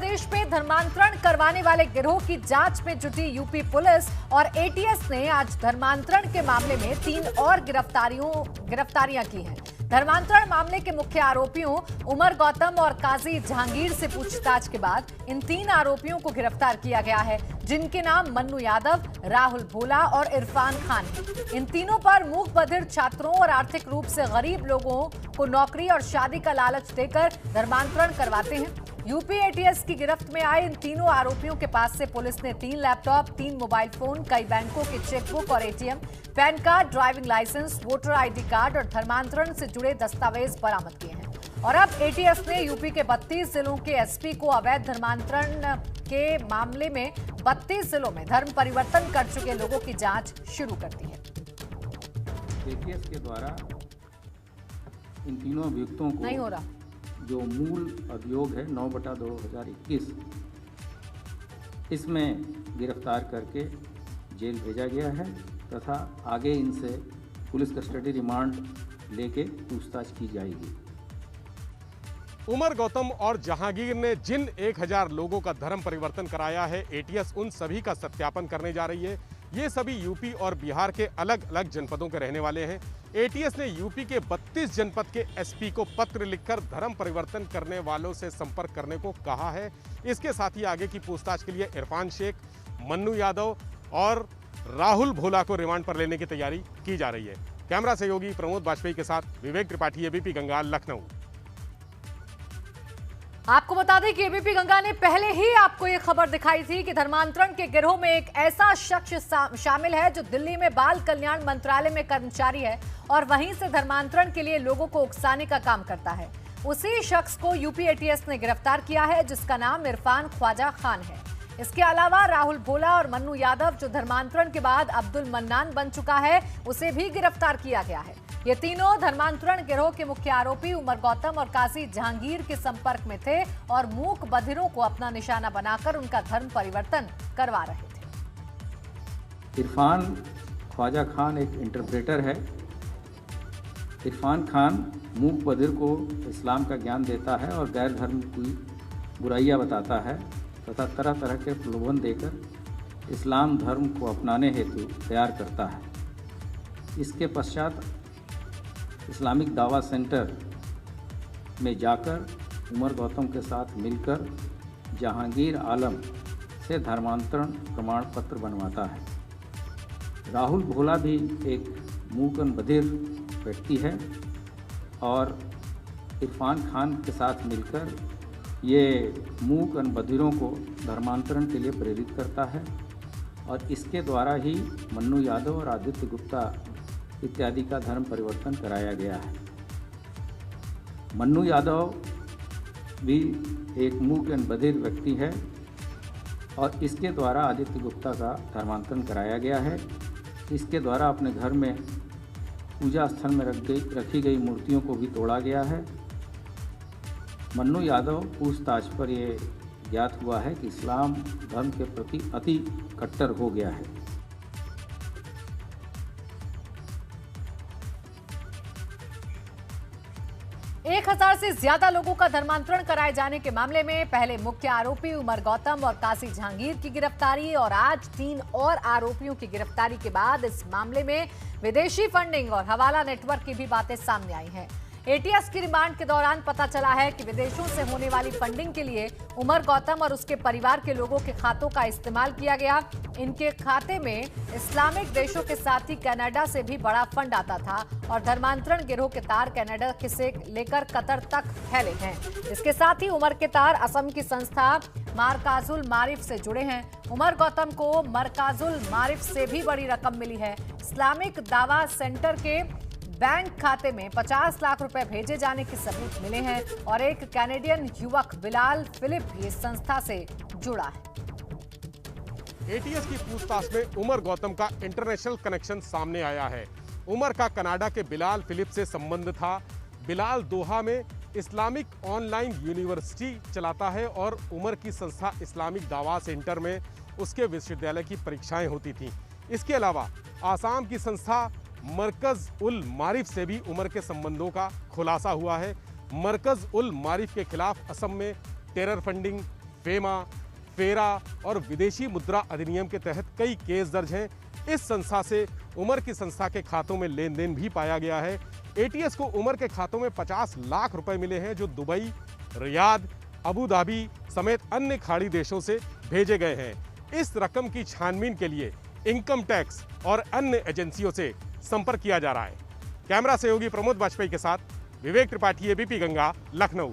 प्रदेश में धर्मांतरण करवाने वाले गिरोह की जांच में जुटी यूपी पुलिस और एटीएस ने आज धर्मांतरण के मामले में 3 और गिरफ्तारियां की हैं। धर्मांतरण मामले के मुख्य आरोपियों उमर गौतम और काजी जहांगीर से पूछताछ के बाद इन 3 आरोपियों को गिरफ्तार किया गया है, जिनके नाम मन्नू यादव, राहुल भोला और इरफान खान है। इन तीनों पर मूक बधिर छात्रों और आर्थिक रूप से गरीब लोगों को नौकरी और शादी का लालच देकर धर्मांतरण करवाते हैं। यूपी एटीएस की गिरफ्त में आए इन तीनों आरोपियों के पास से पुलिस ने 3 लैपटॉप, 3 मोबाइल फोन, कई बैंकों के चेकबुक और ATM, PAN card, driving licence, voter ID card और धर्मांतरण से जुड़े दस्तावेज बरामद किए हैं। और अब एटीएस ने यूपी के 32 जिलों के एसपी को अवैध धर्मांतरण के मामले में 32 जिलों में धर्म परिवर्तन कर चुके लोगों की जांच शुरू कर दी है। एटीएस के द्वारा इन तीनों अभियुक्तों को नहीं हो रहा जो मूल अभियोग है 9/2021 इसमें गिरफ्तार करके जेल भेजा गया है तथा आगे इनसे पुलिस कस्टडी रिमांड लेके पूछताछ की जाएगी। उमर गौतम और जहांगीर ने जिन 1000 लोगों का धर्म परिवर्तन कराया है, एटीएस उन सभी का सत्यापन करने जा रही है। ये सभी यूपी और बिहार के अलग अलग जनपदों के रहने वाले हैं। एटीएस ने यूपी के 32 जनपद के एसपी को पत्र लिखकर धर्म परिवर्तन करने वालों से संपर्क करने को कहा है। इसके साथ ही आगे की पूछताछ के लिए इरफान शेख, मन्नू यादव और राहुल भोला को रिमांड पर लेने की तैयारी की जा रही है। कैमरा सहयोगी प्रमोद बाजपेयी के साथ विवेक त्रिपाठी, एबीपी गंगा, लखनऊ। आपको बता दें कि एबीपी गंगा ने पहले ही आपको ये खबर दिखाई थी कि धर्मांतरण के गिरोह में एक ऐसा शख्स शामिल है जो दिल्ली में बाल कल्याण मंत्रालय में कर्मचारी है और वहीं से धर्मांतरण के लिए लोगों को उकसाने का काम करता है। उसी शख्स को यूपी एटीएस ने गिरफ्तार किया है, जिसका नाम इरफान ख्वाजा खान है। इसके अलावा राहुल भोला और मन्नू यादव, जो धर्मांतरण के बाद अब्दुल मन्नान बन चुका है, उसे भी गिरफ्तार किया गया है। ये तीनों धर्मांतरण गिरोह के मुख्य आरोपी उमर गौतम और काजी जहांगीर के संपर्क में थे और मूक बधिरों को अपना निशाना बनाकर उनका धर्म परिवर्तन करवा रहे थे। इरफान ख्वाजा खान एक इंटरप्रेटर है। इरफान खान मूक बधिर को इस्लाम का ज्ञान देता है और गैर धर्म की बुराइयां बताता है तथा तरह तरह के प्रलोभन देकर इस्लाम धर्म को अपनाने हेतु तैयार करता है। इसके पश्चात इस्लामिक दावा सेंटर में जाकर उमर गौतम के साथ मिलकर जहांगीर आलम से धर्मांतरण प्रमाण पत्र बनवाता है। राहुल भोला भी एक मूकन बधिर व्यक्ति है और इरफान खान के साथ मिलकर ये मूकन बधिरों को धर्मांतरण के लिए प्रेरित करता है और इसके द्वारा ही मन्नू यादव और आदित्य गुप्ता इत्यादि का धर्म परिवर्तन कराया गया है। मन्नू यादव भी एक मूक एवं बधिर व्यक्ति है और इसके द्वारा आदित्य गुप्ता का धर्मांतरण कराया गया है। इसके द्वारा अपने घर में पूजा स्थल में रखी गई मूर्तियों को भी तोड़ा गया है। मन्नू यादव पूछताछ पर ये ज्ञात हुआ है कि इस्लाम धर्म के प्रति अति कट्टर हो गया है। 1000 से ज्यादा लोगों का धर्मांतरण कराए जाने के मामले में पहले मुख्य आरोपी उमर गौतम और काजी जहांगीर की गिरफ्तारी और आज 3 और आरोपियों की गिरफ्तारी के बाद इस मामले में विदेशी फंडिंग और हवाला नेटवर्क की भी बातें सामने आई हैं। एटीएस की रिमांड के दौरान पता चला है कि विदेशों से होने वाली फंडिंग के लिए उमर गौतम और उसके परिवार के लोगों के खातों का इस्तेमाल किया गया। इनके खाते में इस्लामिक देशों के साथ ही कनाडा से भी बड़ा फंड आता था और धर्मांतरण गिरोह के तार कनाडा से लेकर कतर तक फैले हैं। इसके साथ ही उमर के तार असम की संस्था मरकाजुल मारिफ से जुड़े हैं। उमर गौतम को मरकाजुल मारिफ से भी बड़ी रकम मिली है। इस्लामिक दावा सेंटर के बैंक खाते में 50 लाख रुपए भेजे जाने के सबूत मिले हैं और एक कैनेडियन युवक बिलाल फिलिप भी इस संस्था से जुड़ा है। एटीएस की पूछताछ में उमर गौतम का इंटरनेशनल कनेक्शन सामने आया है। उमर का कनाडा के बिलाल फिलिप से संबंध था। बिलाल दोहा में इस्लामिक ऑनलाइन यूनिवर्सिटी चलाता है और उमर की संस्था इस्लामिक दावा सेंटर में उसके विश्वविद्यालय की परीक्षाएं होती थीं। इसके अलावा आसाम की संस्था मरकज उल मारिफ से भी उमर के संबंधों का खुलासा हुआ है। मरकज उल मारिफ के खिलाफ असम में टेरर फंडिंग, फेमा, फेरा और विदेशी मुद्रा अधिनियम के तहत कई केस दर्ज हैं। इस संस्था से उमर की संस्था के खातों में लेन देन भी पाया गया है। एटीएस को उमर के खातों में 50 लाख रुपए मिले हैं, जो दुबई, रियाद, अबू धाबी समेत अन्य खाड़ी देशों से भेजे गए हैं। इस रकम की छानबीन के लिए इनकम टैक्स और अन्य एजेंसियों से संपर्क किया जा रहा है। कैमरा सहयोगी प्रमोद वाजपेयी के साथ विवेक त्रिपाठी, एबीपी गंगा, लखनऊ।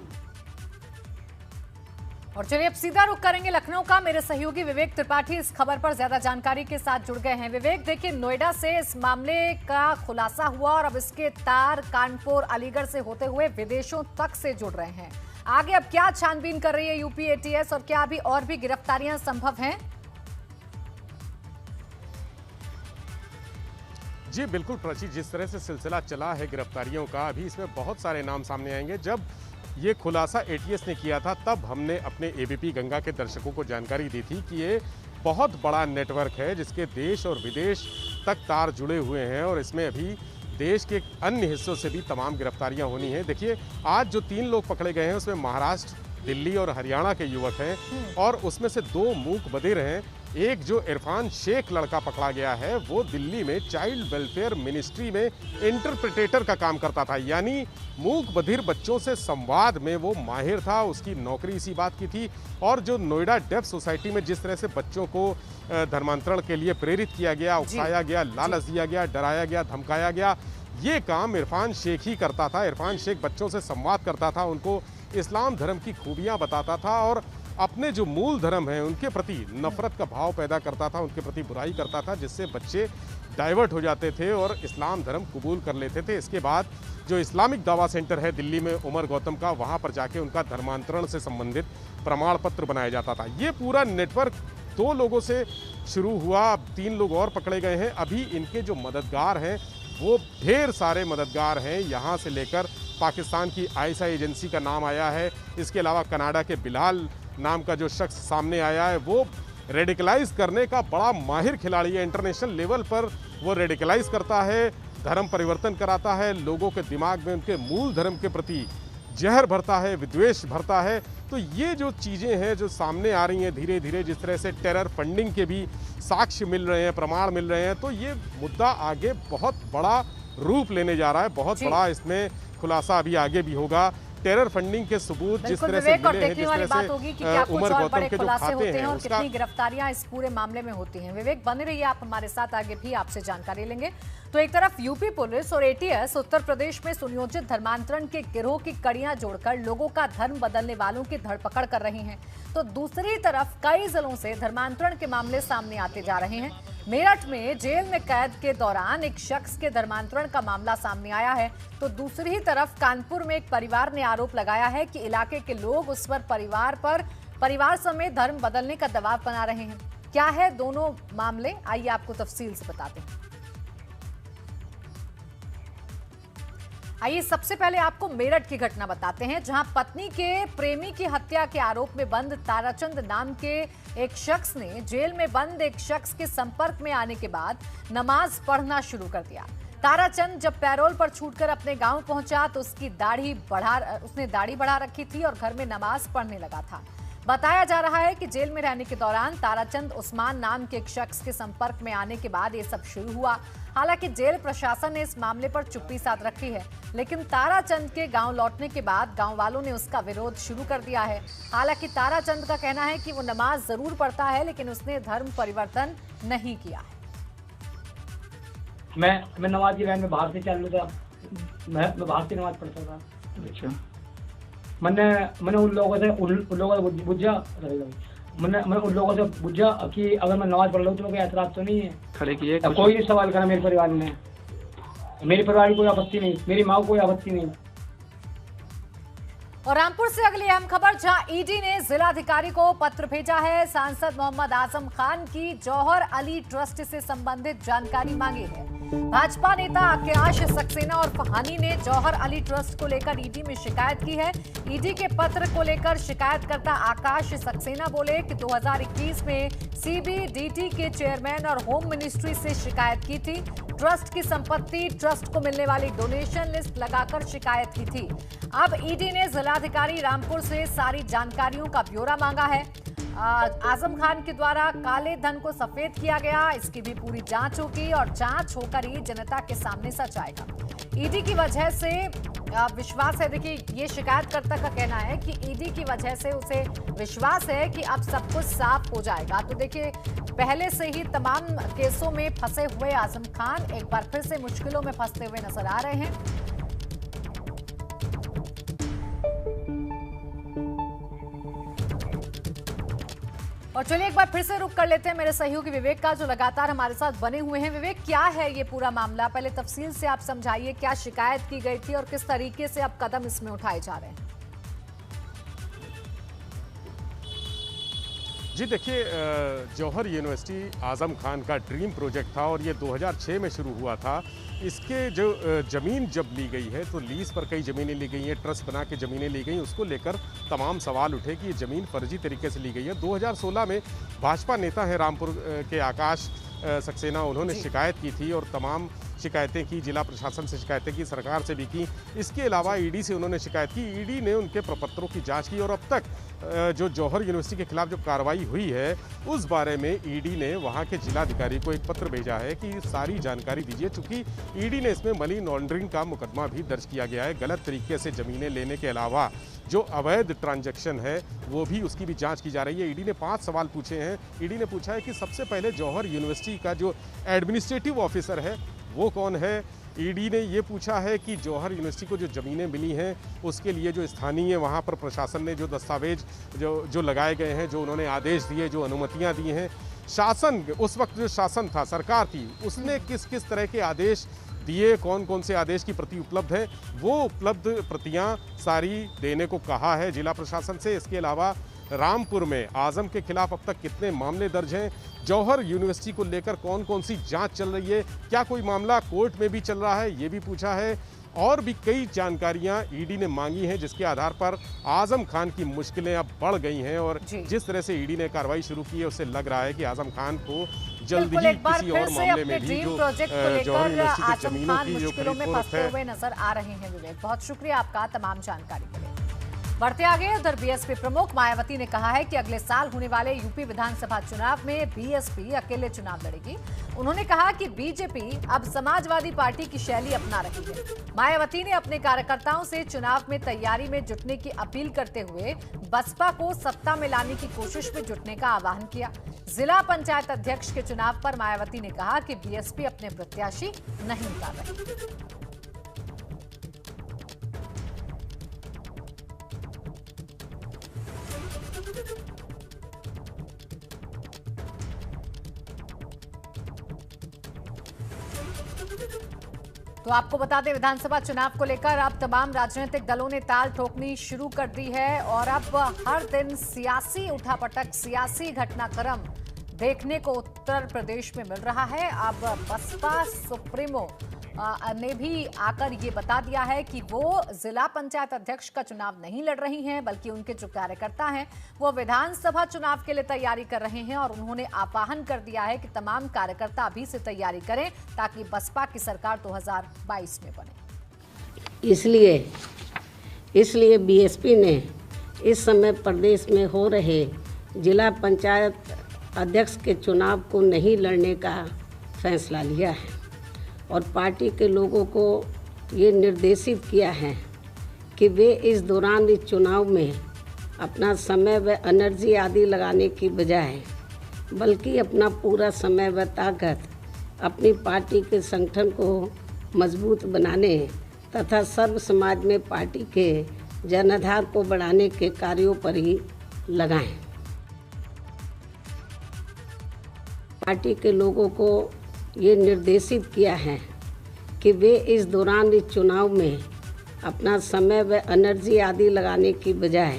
और चलिए अब सीधा रुख करेंगे लखनऊ का। मेरे सहयोगी विवेक त्रिपाठी इस खबर पर ज्यादा जानकारी के साथ जुड़ गए हैं। विवेक, देखिए नोएडा से इस मामले का खुलासा हुआ और अब इसके तार कानपुर, अलीगढ़ से होते हुए विदेशों तक से जुड़ रहे हैं। आगे अब क्या छानबीन कर रही है यूपी एटीएस और क्या अभी और भी गिरफ्तारियां संभव हैं? जी बिल्कुल प्राची, जिस तरह से सिलसिला चला है गिरफ्तारियों का, अभी इसमें बहुत सारे नाम सामने आएंगे। जब ये खुलासा एटीएस ने किया था तब हमने अपने एबीपी गंगा के दर्शकों को जानकारी दी थी कि ये बहुत बड़ा नेटवर्क है जिसके देश और विदेश तक तार जुड़े हुए हैं और इसमें अभी देश के अन्य हिस्सों से भी तमाम गिरफ्तारियां होनी हैं। देखिए आज जो 3 लोग पकड़े गए हैं उसमें महाराष्ट्र, दिल्ली और हरियाणा के युवक हैं और उसमें से 2 मूक बधिर हैं। एक जो इरफान शेख लड़का पकड़ा गया है वो दिल्ली में चाइल्ड वेलफेयर मिनिस्ट्री में इंटरप्रिटेटर का काम करता था, यानी मूक बधिर बच्चों से संवाद में वो माहिर था। उसकी नौकरी इसी बात की थी। और जो नोएडा डेफ सोसाइटी में जिस तरह से बच्चों को धर्मांतरण के लिए प्रेरित किया गया, उकसाया गया, लालच दिया गया, डराया गया, धमकाया गया, ये काम इरफान शेख ही करता था। इरफान शेख बच्चों से संवाद करता था, उनको इस्लाम धर्म की खूबियां बताता था और अपने जो मूल धर्म है उनके प्रति नफरत का भाव पैदा करता था, उनके प्रति बुराई करता था, जिससे बच्चे डाइवर्ट हो जाते थे और इस्लाम धर्म कबूल कर लेते थे। इसके बाद जो इस्लामिक दावा सेंटर है दिल्ली में उमर गौतम का, वहाँ पर जाके उनका धर्मांतरण से संबंधित प्रमाण पत्र बनाया जाता था। ये पूरा नेटवर्क 2 लोगों से शुरू हुआ, अब 3 लोग और पकड़े गए हैं। अभी इनके जो मददगार हैं वो ढेर सारे मददगार हैं, यहाँ से लेकर पाकिस्तान की आईएसआई एजेंसी का नाम आया है। इसके अलावा कनाडा के बिलाल नाम का जो शख्स सामने आया है वो रेडिकलाइज करने का बड़ा माहिर खिलाड़ी है। इंटरनेशनल लेवल पर वो रेडिकलाइज करता है, धर्म परिवर्तन कराता है, लोगों के दिमाग में उनके मूल धर्म के प्रति जहर भरता है, विद्वेष भरता है। तो ये जो चीज़ें हैं जो सामने आ रही हैं धीरे धीरे, जिस तरह से टेरर फंडिंग के भी साक्ष्य मिल रहे हैं, प्रमाण मिल रहे हैं, तो ये मुद्दा आगे बहुत बड़ा रूप लेने जा रहा है। बहुत बड़ा इसमें खुलासा अभी आगे भी होगा। टेरर फंडिंग के सबूत जिस तरह से मिले हैं, जिस तरह से उमर गौतम के जो खाते हैं और कितनी गिरफ्तारियां इस पूरे मामले में होती हैं। विवेक बने रहिए आप हमारे साथ, आगे भी आपसे जानकारी लेंगे। तो एक तरफ यूपी पुलिस और एटीएस उत्तर प्रदेश में सुनियोजित धर्मांतरण के गिरोह की कड़ियां जोड़कर लोगों का धर्म बदलने वालों की धरपकड़ कर रही हैं, तो दूसरी तरफ कई जिलों से धर्मांतरण के मामले सामने आते जा रहे हैं। मेरठ में जेल में कैद के दौरान एक शख्स के धर्मांतरण का मामला सामने आया है, तो दूसरी ही तरफ कानपुर में एक परिवार ने आरोप लगाया है कि इलाके के लोग उस पर परिवार समेत धर्म बदलने का दबाव बना रहे हैं। क्या है दोनों मामले, आइए आपको तफसील से बताते हैं। आइए सबसे पहले आपको मेरठ की घटना बताते हैं, जहां पत्नी के प्रेमी की हत्या के आरोप में बंद ताराचंद नाम के एक शख्स ने जेल में बंद एक शख्स के संपर्क में आने के बाद नमाज पढ़ना शुरू कर दिया। ताराचंद जब पैरोल पर छूटकर अपने गांव पहुंचा तो उसने दाढ़ी बढ़ा रखी थी और घर में नमाज पढ़ने लगा था। बताया जा रहा है कि जेल में रहने के दौरान ताराचंद उस्मान नाम के एक शख्स के संपर्क में आने के बाद ये सब शुरू हुआ। हालांकि जेल प्रशासन ने इस मामले पर चुप्पी साध रखी है, लेकिन ताराचंद के गांव लौटने के बाद गांव वालों ने उसका विरोध शुरू कर दिया है। हालांकि ताराचंद का कहना है कि वो नमाज जरूर पढ़ता है, लेकिन उसने धर्म परिवर्तन नहीं किया है। मैं नमाज की लाइन में बाहर से चालू था, मैं बाहर से नमाज पढ़ता था। अच्छा, मैंने उन लोगों से बुझा मैंने उन लोगों से पूछा कि अगर मैं नमाज पढ़ रहा हूँ तो कोई ऐतराज तो नहीं है? खड़े किए, कोई नहीं सवाल करा मेरे परिवार ने, मेरे परिवार की कोई आपत्ति नहीं, मेरी माँ को कोई आपत्ति नहीं। और रामपुर से अगली अहम खबर, जहां ईडी ने जिलाधिकारी को पत्र भेजा है। सांसद मोहम्मद आजम खान की जौहर अली ट्रस्ट से संबंधित जानकारी मांगी है। भाजपा नेता आकाश सक्सेना और फहानी ने जौहर अली ट्रस्ट को लेकर ईडी में शिकायत की है। ईडी के पत्र को लेकर शिकायतकर्ता आकाश सक्सेना बोले कि 2021 में सीबीडीटी के चेयरमैन और होम मिनिस्ट्री से शिकायत की थी। ट्रस्ट की संपत्ति, ट्रस्ट को मिलने वाली डोनेशन लिस्ट लगाकर शिकायत की थी। अब ईडी ने जिला जिलाधिकारी रामपुर से सारी जानकारियों का ब्यौरा मांगा है। आजम खान के द्वारा काले धन को सफेद किया गया, इसकी भी पूरी जांच होगी और जांच होकर ही जनता के सामने सच आएगा। ईडी की वजह से विश्वास है, देखिए ये शिकायतकर्ता का कहना है कि ईडी की वजह से उसे विश्वास है कि अब सब कुछ साफ हो जाएगा। तो देखिए पहले से ही तमाम केसों में फंसे हुए आजम खान एक बार फिर से मुश्किलों में फंसते हुए नजर आ रहे हैं। और चलिए एक बार फिर से रुक कर लेते हैं मेरे सहयोगी विवेक का, जो लगातार हमारे साथ बने हुए हैं। विवेक, क्या है ये पूरा मामला? पहले तफसील से आप समझाइए, क्या शिकायत की गई थी और किस तरीके से अब कदम इसमें उठाए जा रहे हैं? जी देखिए, जौहर यूनिवर्सिटी आजम खान का ड्रीम प्रोजेक्ट था और ये 2006 में शुरू हुआ था। इसके जो ज़मीन जब ली गई है तो लीज पर कई ज़मीनें ली गई हैं, ट्रस्ट बना के ज़मीनें ली गई, उसको लेकर तमाम सवाल उठे कि ये ज़मीन फर्जी तरीके से ली गई है। 2016 में भाजपा नेता है रामपुर के आकाश सक्सेना, उन्होंने शिकायत की थी और तमाम शिकायतें की, जिला प्रशासन से शिकायतें की, सरकार से भी की। इसके अलावा ईडी से उन्होंने शिकायत की, ईडी ने उनके प्रपत्रों की जांच की और अब तक जो जौहर यूनिवर्सिटी के खिलाफ जो कार्रवाई हुई है उस बारे में ईडी ने वहां के जिलाधिकारी को एक पत्र भेजा है कि सारी जानकारी दीजिए, चूंकि ईडी ने इसमें मनी लॉन्ड्रिंग का मुकदमा भी दर्ज किया गया है। गलत तरीके से ज़मीनें लेने के अलावा जो अवैध ट्रांजैक्शन है वो भी, उसकी भी जांच की जा रही है। ईडी ने 5 सवाल पूछे हैं। ईडी ने पूछा है कि सबसे पहले जौहर यूनिवर्सिटी का जो एडमिनिस्ट्रेटिव ऑफिसर है वो कौन है। ईडी ने ये पूछा है कि जौहर यूनिवर्सिटी को जो ज़मीनें मिली हैं उसके लिए जो स्थानीय वहाँ पर प्रशासन ने जो दस्तावेज जो लगाए गए हैं, जो उन्होंने आदेश दिए, जो अनुमतियाँ दी हैं, शासन उस वक्त जो शासन था, सरकार थी, उसने किस किस तरह के आदेश दिए, कौन कौन से आदेश की प्रति उपलब्ध है, वो उपलब्ध प्रतियां सारी देने को कहा है जिला प्रशासन से। इसके अलावा रामपुर में आजम के खिलाफ अब तक कितने मामले दर्ज हैं, जौहर यूनिवर्सिटी को लेकर कौन कौन सी जांच चल रही है, क्या कोई मामला कोर्ट में भी चल रहा है, ये भी पूछा है। और भी कई जानकारियां ईडी ने मांगी हैं जिसके आधार पर आजम खान की मुश्किलें अब बढ़ गई हैं और जिस तरह से ईडी ने कार्रवाई शुरू की है उससे लग रहा है कि आजम खान को जल्दी ही किसी और मामले में भी जो जौहर यूनिवर्सिटी की जमीनों की जो रिपोर्ट है हुए नजर आ रहे हैं। विवेक, बहुत शुक्रिया आपका तमाम जानकारी के लिए। बढ़ते आगे, उधर बीएसपी प्रमुख मायावती ने कहा है कि अगले साल होने वाले यूपी विधानसभा चुनाव में बीएसपी अकेले चुनाव लड़ेगी। उन्होंने कहा कि बीजेपी अब समाजवादी पार्टी की शैली अपना रही है। मायावती ने अपने कार्यकर्ताओं से चुनाव में तैयारी में जुटने की अपील करते हुए बसपा को सत्ता में लाने की कोशिश में जुटने का आह्वान किया। जिला पंचायत अध्यक्ष के चुनाव पर मायावती ने कहा कि बीएसपी अपने प्रत्याशी नहीं उतार रही। तो आपको बता दें, विधानसभा चुनाव को लेकर अब तमाम राजनीतिक दलों ने ताल ठोकनी शुरू कर दी है और अब हर दिन सियासी उठापटक, सियासी घटनाक्रम देखने को उत्तर प्रदेश में मिल रहा है। अब बसपा सुप्रीमो ने भी आकर ये बता दिया है कि वो जिला पंचायत अध्यक्ष का चुनाव नहीं लड़ रही हैं, बल्कि उनके जो कार्यकर्ता हैं वो विधानसभा चुनाव के लिए तैयारी कर रहे हैं और उन्होंने आह्वान कर दिया है कि तमाम कार्यकर्ता अभी से तैयारी करें ताकि बसपा की सरकार 2022 में बने। इसलिए बीएसपी ने इस समय प्रदेश में हो रहे जिला पंचायत अध्यक्ष के चुनाव को नहीं लड़ने का फैसला लिया है और पार्टी के लोगों को ये निर्देशित किया है कि वे इस दौरान इस चुनाव में अपना समय व एनर्जी आदि लगाने की बजाय बल्कि अपना पूरा समय व ताकत अपनी पार्टी के संगठन को मजबूत बनाने तथा सर्व समाज में पार्टी के जनाधार को बढ़ाने के कार्यों पर ही लगाएं। पार्टी के लोगों को ये निर्देशित किया है कि वे इस दौरान इस चुनाव में अपना समय व एनर्जी आदि लगाने की बजाय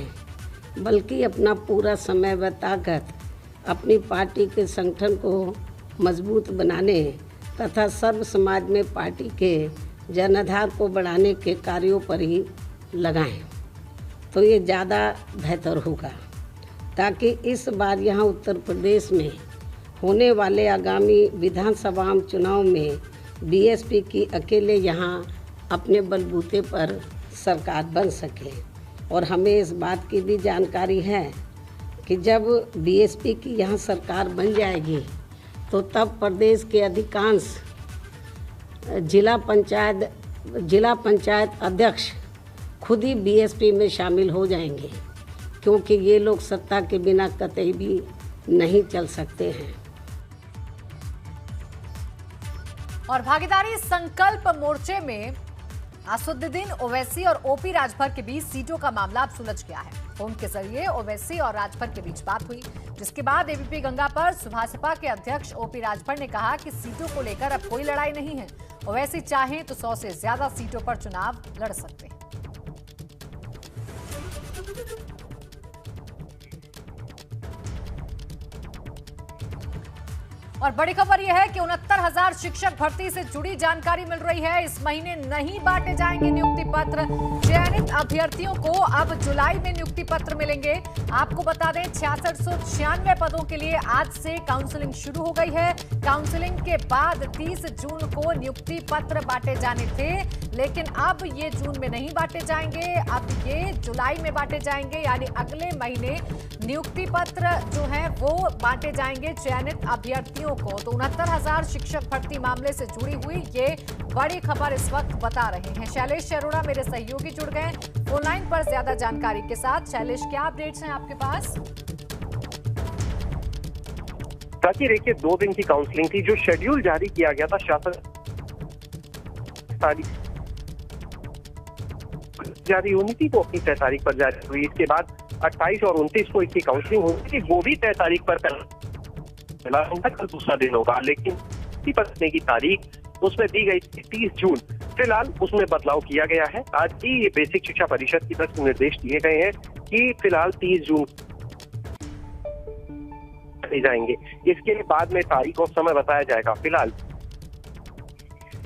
बल्कि अपना पूरा समय व ताकत अपनी पार्टी के संगठन को मजबूत बनाने तथा सर्व समाज में पार्टी के जनाधार को बढ़ाने के कार्यों पर ही लगाएं, तो ये ज़्यादा बेहतर होगा ताकि इस बार यहाँ उत्तर प्रदेश में होने वाले आगामी विधानसभा चुनाव में बीएसपी की अकेले यहाँ अपने बलबूते पर सरकार बन सके और हमें इस बात की भी जानकारी है कि जब बीएसपी की यहाँ सरकार बन जाएगी तो तब प्रदेश के अधिकांश जिला पंचायत अध्यक्ष खुद ही बीएसपी में शामिल हो जाएंगे, क्योंकि ये लोग सत्ता के बिना कतई भी नहीं चल सकते हैं। और भागीदारी संकल्प मोर्चे में असदुद्दीन ओवैसी और ओपी राजभर के बीच सीटों का मामला अब सुलझ गया है। फोन के जरिए ओवैसी और राजभर के बीच बात हुई, जिसके बाद एबीपी गंगा पर सुभाषपा के अध्यक्ष ओपी राजभर ने कहा कि सीटों को लेकर अब कोई लड़ाई नहीं है। ओवैसी चाहें तो 100 से ज्यादा सीटों पर चुनाव लड़ सकते हैं। और बड़ी खबर यह है कि 69,000 शिक्षक भर्ती से जुड़ी जानकारी मिल रही है। इस महीने नहीं बांटे जाएंगे नियुक्ति पत्र। चयनित अभ्यर्थियों को अब जुलाई में नियुक्ति पत्र मिलेंगे। आपको बता दें 6696 पदों के लिए आज से काउंसलिंग शुरू हो गई है। काउंसलिंग के बाद 30 जून को नियुक्ति पत्र बांटे जाने थे, लेकिन अब ये जून में नहीं बांटे जाएंगे, अब ये जुलाई में बांटे जाएंगे। यानी अगले महीने नियुक्ति पत्र जो है वो बांटे जाएंगे चयनित अभ्यर्थियों को। तो 69,000 शिक्षक भर्ती मामले से जुड़ी हुई ये बड़ी खबर इस वक्त बता रहे हैं। शैलेश अरोड़ा मेरे सहयोगी जुड़ गए फोन लाइन पर ज्यादा जानकारी के साथ। शैलेश, क्या अपडेट्स हैं आपके पास? ताकि देखिए 2 दिन की काउंसलिंग थी, जो शेड्यूल जारी किया गया था शासन तारीख जारी होनी थी वो अपनी 6 तारीख पर जारी हुई। इसके बाद 28 और 29 को इसकी काउंसलिंग होनी थी, वो भी 6 तारीख पर कल दूसरा दिन होगा। लेकिन पढ़ने की तारीख उसमें दी गई 30 जून। फिलहाल उसमें बदलाव किया गया है। आज ही ये बेसिक शिक्षा परिषद की तरफ से निर्देश दिए गए हैं कि फिलहाल 30 जून जाएंगे। इसके बाद में तारीख और समय बताया जाएगा। फिलहाल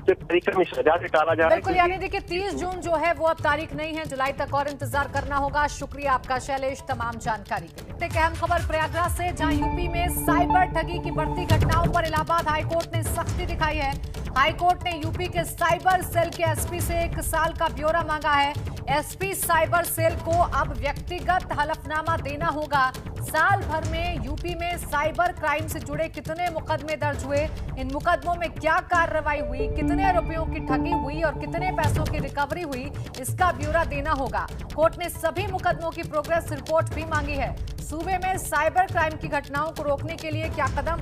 परीक्षा में सजा से टाला जा रहा है। बिल्कुल, यानी देखिए 30 जून जो है वो अब तारीख नहीं है, जुलाई तक और इंतजार करना होगा। शुक्रिया आपका शैलेश तमाम जानकारी के लिए। एक अहम खबर प्रयागराज से, जहां यूपी में साइबर ठगी की बढ़ती घटनाओं पर इलाहाबाद हाईकोर्ट ने सख्ती दिखाई है। हाईकोर्ट ने यूपी के साइबर सेल के एसपी से 1 साल का ब्यौरा मांगा है। एसपी साइबर सेल को अब व्यक्तिगत हलफनामा देना होगा। साल भर में यूपी में साइबर क्राइम से जुड़े कितने मुकदमे दर्ज हुए, इन मुकदमों में क्या कार्रवाई हुई, कितने रुपयों की ठगी हुई और कितने पैसों की रिकवरी हुई, इसका ब्यौरा देना होगा। कोर्ट ने सभी मुकदमों की प्रोग्रेस रिपोर्ट भी मांगी है। सूबे में साइबर क्राइम की घटनाओं को रोकने के लिए क्या कदम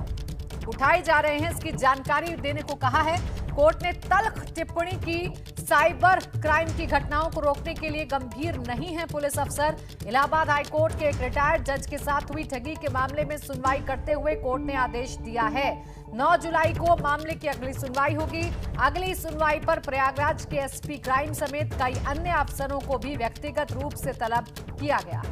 उठाए जा रहे हैं, इसकी जानकारी देने को कहा है। कोर्ट ने तल्ख टिप्पणी की, साइबर क्राइम की घटनाओं को रोकने के लिए गंभीर नहीं है पुलिस अफसर। इलाहाबाद हाईकोर्ट के एक रिटायर्ड जज के साथ हुई ठगी के मामले में सुनवाई करते हुए कोर्ट ने आदेश दिया है। 9 जुलाई को मामले की अगली सुनवाई होगी। अगली सुनवाई पर प्रयागराज के एसपी क्राइम समेत कई अन्य अफसरों को भी व्यक्तिगत रूप से तलब किया गया।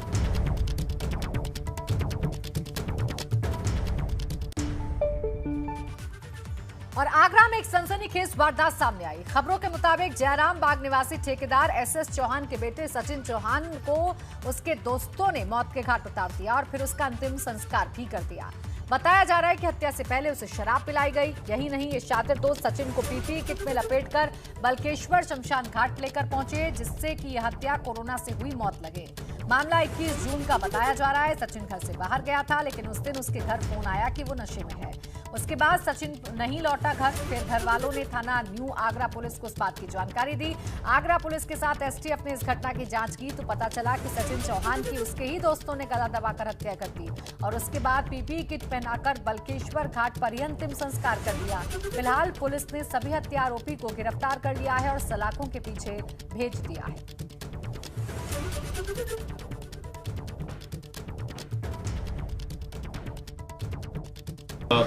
और आगरा में एक सनसनीखेज वारदात सामने आई। खबरों के मुताबिक जयराम बाग निवासी ठेकेदार एसएस चौहान के बेटे सचिन चौहान को उसके दोस्तों ने मौत के घाट उतार दिया और फिर उसका अंतिम संस्कार भी कर दिया। बताया जा रहा है कि हत्या से पहले उसे शराब पिलाई गई। यही नहीं, ये शातिर दोस्त सचिन को पीपीई किट में लपेटकर बल्केश्वर शमशान घाट लेकर पहुंचे, जिससे कि यह हत्या कोरोना से हुई मौत लगे। मामला 21 जून का बताया जा रहा है। सचिन घर से बाहर गया था, लेकिन उस दिन उसके घर फोन आया कि वो नशे में है। उसके बाद सचिन नहीं लौटा घर। फिर घर वालों ने थाना न्यू आगरा पुलिस को इस बात की जानकारी दी। आगरा पुलिस के साथ एसटीएफ ने इस घटना की जांच की तो पता चला कि सचिन चौहान की उसके ही दोस्तों ने गला दबाकर हत्या कर दी और उसके बाद पीपीई किट पहनाकर बल्केश्वर घाट पर ही अंतिम संस्कार कर दिया। फिलहाल पुलिस ने सभी हत्या आरोपी को गिरफ्तार कर लिया है और सलाखों के पीछे भेज दिया है।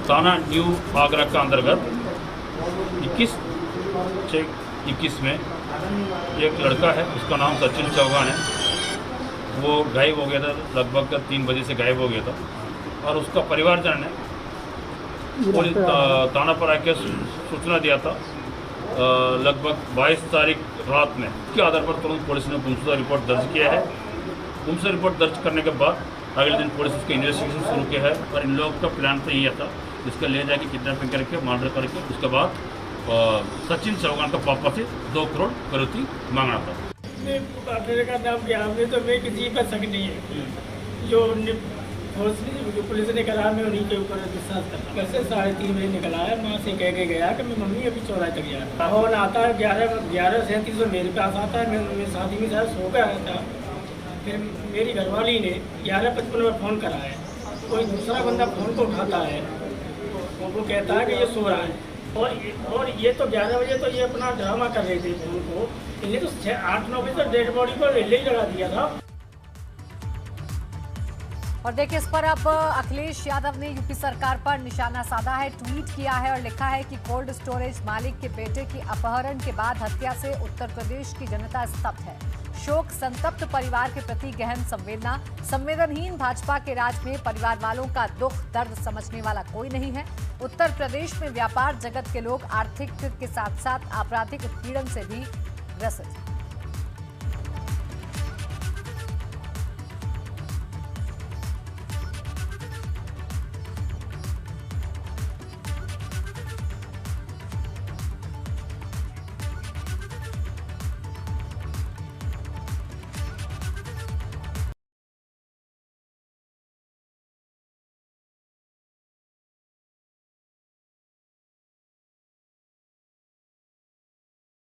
थाना न्यू आगरा का अंतर्गत 21/6/21 में एक लड़का है, उसका नाम सचिन चौहान है। वो गायब हो गया था, लगभग 3 बजे से गायब हो गया था और उसका परिवारजन ने पुलिस थाना पर आके सूचना दिया था लगभग 22 तारीख रात में। इसके आधार पर तुरंत पुलिस ने गुमशुदा रिपोर्ट दर्ज किया है। गुमशुदा रिपोर्ट दर्ज करने के बाद अगले दिन पुलिस उसका इन्वेस्टिगेशन शुरू किया है और इन लोगों का प्लान तो यही था, इसका ले जाके किडनैपिंग करके मर्डर करके उसके बाद सचिन चौहान का पापा से 2 करोड़ करोती मांगना था। पार्टनर का नाम क्या हमने तो मैं किसी पर शक नहीं है, जो पुलिस ने करा मैं उन्हीं के ऊपर विश्वास करता। वैसे 3:30 बजे निकला है, माँ से कह के गया कि मैं मम्मी अभी चौराहे तक जा रहा हूँ। फोन आता है 11:37 मेरे पास आता है, मैं शादी में शायद सो गया था। फिर मेरी घरवाली ने 11:55 में फ़ोन करा है, कोई दूसरा बंदा फ़ोन को उठाता है, वो कहता है कि ये सो रहा है। और ये तो 11 बजे तो ये अपना ड्रामा कर रहे थे फ़ोन को, इन्हें तो 8-9 बजे तक डेड बॉडी को रेले ही लगा दिया था। और देखिए, इस पर अब अखिलेश यादव ने यूपी सरकार पर निशाना साधा है, ट्वीट किया है और लिखा है कि कोल्ड स्टोरेज मालिक के बेटे की अपहरण के बाद हत्या से उत्तर प्रदेश की जनता स्तब्ध है। शोक संतप्त परिवार के प्रति गहन संवेदना। संवेदनहीन भाजपा के राज में परिवार वालों का दुख दर्द समझने वाला कोई नहीं है। उत्तर प्रदेश में व्यापार जगत के लोग आर्थिक के साथ साथ आपराधिक उत्पीड़न से भी ग्रसित।